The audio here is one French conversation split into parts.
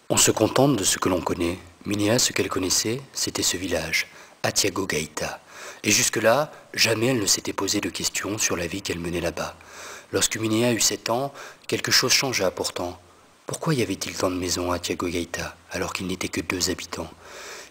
On se contente de ce que l'on connaît. Minéa, ce qu'elle connaissait, c'était ce village, Atiago-Gaïta. Et jusque-là, jamais elle ne s'était posé de questions sur la vie qu'elle menait là-bas. Lorsque Minéa eut 7 ans, quelque chose changea pourtant. Pourquoi y avait-il tant de maisons à Atiago-Gaïta, alors qu'il n'était que 2 habitants?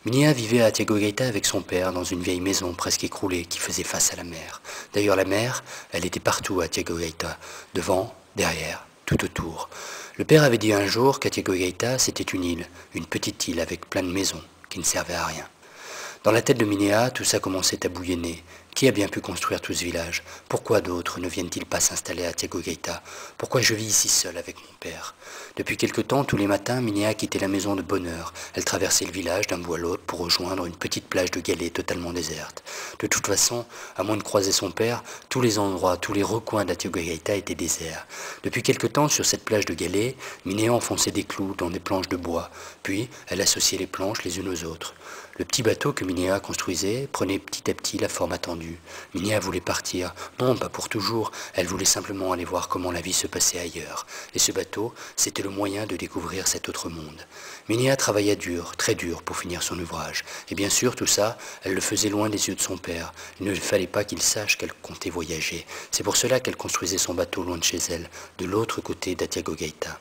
Minéa vivait à Atiago-Gaïta avec son père dans une vieille maison presque écroulée qui faisait face à la mer. D'ailleurs, la mer, elle était partout à Atiago-Gaïta, devant, derrière, tout autour. Le père avait dit un jour qu'Atiago-Gaïta, c'était une petite île avec plein de maisons qui ne servaient à rien. Dans la tête de Minéa, tout ça commençait à bouillonner. Qui a bien pu construire tout ce village? Pourquoi d'autres ne viennent-ils pas s'installer à Atiago-Gaïta? Pourquoi je vis ici seule avec mon père? Depuis quelque temps, tous les matins, Minéa quittait la maison de bonne heure. Elle traversait le village d'un bout à l'autre pour rejoindre une petite plage de galets totalement déserte. De toute façon, à moins de croiser son père, tous les endroits, tous les recoins d'Atiago-Gaïta étaient déserts. Depuis quelque temps, sur cette plage de galets, Minéa enfonçait des clous dans des planches de bois. Puis, elle associait les planches les unes aux autres. Le petit bateau que Minéa construisait prenait petit à petit la forme attendue. Minéa voulait partir, non pas pour toujours, elle voulait simplement aller voir comment la vie se passait ailleurs. Et ce bateau, c'était le moyen de découvrir cet autre monde. Minéa travailla dur, très dur, pour finir son ouvrage. Et bien sûr, tout ça, elle le faisait loin des yeux de son père. Il ne fallait pas qu'il sache qu'elle comptait voyager. C'est pour cela qu'elle construisait son bateau loin de chez elle, de l'autre côté d'Atiago-Gaïta.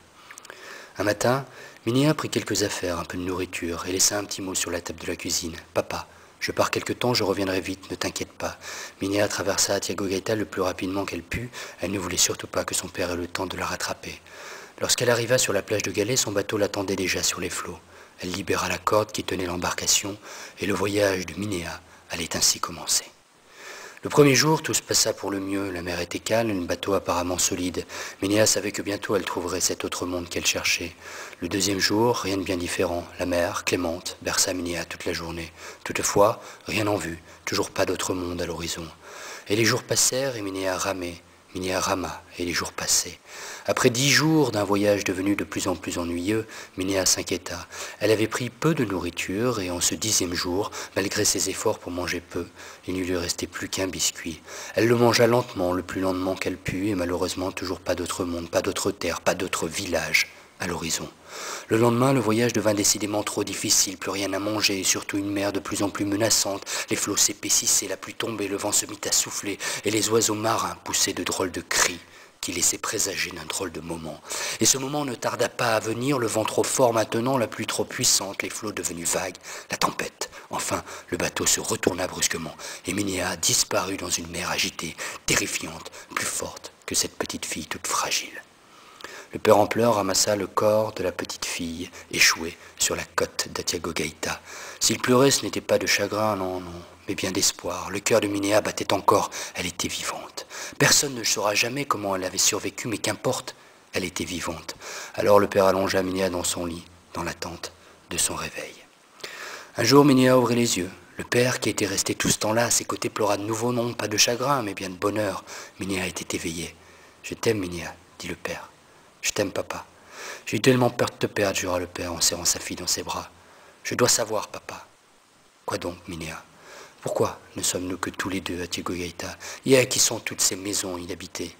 Un matin, Minéa prit quelques affaires, un peu de nourriture, et laissa un petit mot sur la table de la cuisine. « Papa, je pars quelque temps, je reviendrai vite, ne t'inquiète pas. » Minéa traversa Atiago-Gaïta le plus rapidement qu'elle put. Elle ne voulait surtout pas que son père ait le temps de la rattraper. Lorsqu'elle arriva sur la plage de galets, son bateau l'attendait déjà sur les flots. Elle libéra la corde qui tenait l'embarcation, et le voyage de Minéa allait ainsi commencer. Le premier jour, tout se passa pour le mieux. La mer était calme, le bateau apparemment solide. Minéa savait que bientôt elle trouverait cet autre monde qu'elle cherchait. Le deuxième jour, rien de bien différent. La mer, clémente, berça Minéa toute la journée. Toutefois, rien en vue, toujours pas d'autre monde à l'horizon. Et les jours passèrent et Minéa ramait. Minéa rama et les jours passaient. Après 10 jours d'un voyage devenu de plus en plus ennuyeux, Minéa s'inquiéta. Elle avait pris peu de nourriture et en ce 10e jour, malgré ses efforts pour manger peu, il ne lui restait plus qu'un biscuit. Elle le mangea lentement, le plus lentement qu'elle put, et malheureusement toujours pas d'autre monde, pas d'autre terre, pas d'autre village à l'horizon. Le lendemain, le voyage devint décidément trop difficile, plus rien à manger, et surtout une mer de plus en plus menaçante. Les flots s'épaississaient, la pluie tombait, le vent se mit à souffler, et les oiseaux marins poussaient de drôles de cris qui laissaient présager d'un drôle de moment. Et ce moment ne tarda pas à venir, le vent trop fort maintenant, la pluie trop puissante, les flots devenus vagues, la tempête. Enfin, le bateau se retourna brusquement, et Minéa disparut dans une mer agitée, terrifiante, plus forte que cette petite fille toute fragile. Le père en pleurs ramassa le corps de la petite fille, échouée sur la côte d'Atiago-Gaïta. S'il pleurait, ce n'était pas de chagrin, non, mais bien d'espoir. Le cœur de Minéa battait encore, elle était vivante. Personne ne saura jamais comment elle avait survécu, mais qu'importe, elle était vivante. Alors le père allongea Minéa dans son lit, dans l'attente de son réveil. Un jour, Minéa ouvrit les yeux. Le père, qui était resté tout ce temps-là à ses côtés, pleura de nouveau, non, pas de chagrin, mais bien de bonheur. Minéa était éveillée. « Je t'aime, Minéa, » dit le père. « Je t'aime, papa. J'ai eu tellement peur de te perdre, » jura le père en serrant sa fille dans ses bras. « Je dois savoir, papa. » « Quoi donc, Minéa? Pourquoi ne sommes-nous que tous les deux à Atiago-Gaïta? Et qui sont toutes ces maisons inhabitées?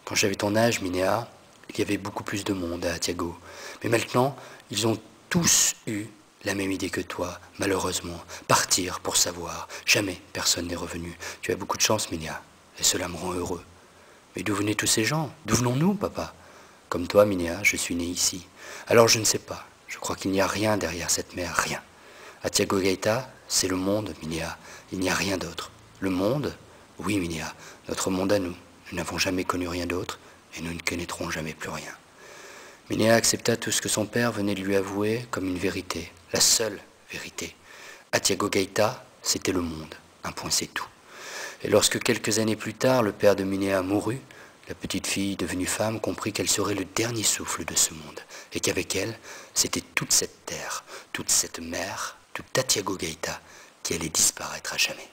Quand j'avais ton âge, Minéa, il y avait beaucoup plus de monde à Atiago. Mais maintenant, ils ont tous eu la même idée que toi, malheureusement. Partir pour savoir. Jamais personne n'est revenu. Tu as beaucoup de chance, Minéa, et cela me rend heureux. Mais d'où venaient tous ces gens? D'où venons-nous, papa? Comme toi, Minéa, je suis né ici. Alors je ne sais pas. Je crois qu'il n'y a rien derrière cette mer, rien. Atiago-Gaïta, c'est le monde, Minéa. Il n'y a rien d'autre. Le monde? Oui, Minéa, notre monde à nous. Nous n'avons jamais connu rien d'autre et nous ne connaîtrons jamais plus rien. Minéa accepta tout ce que son père venait de lui avouer comme une vérité, la seule vérité. Atiago-Gaïta, c'était le monde. Un point, c'est tout. Et lorsque quelques années plus tard, le père de Minéa mourut, la petite fille, devenue femme, comprit qu'elle serait le dernier souffle de ce monde, et qu'avec elle, c'était toute cette terre, toute cette mer, toute Atiago-Gaïta qui allait disparaître à jamais.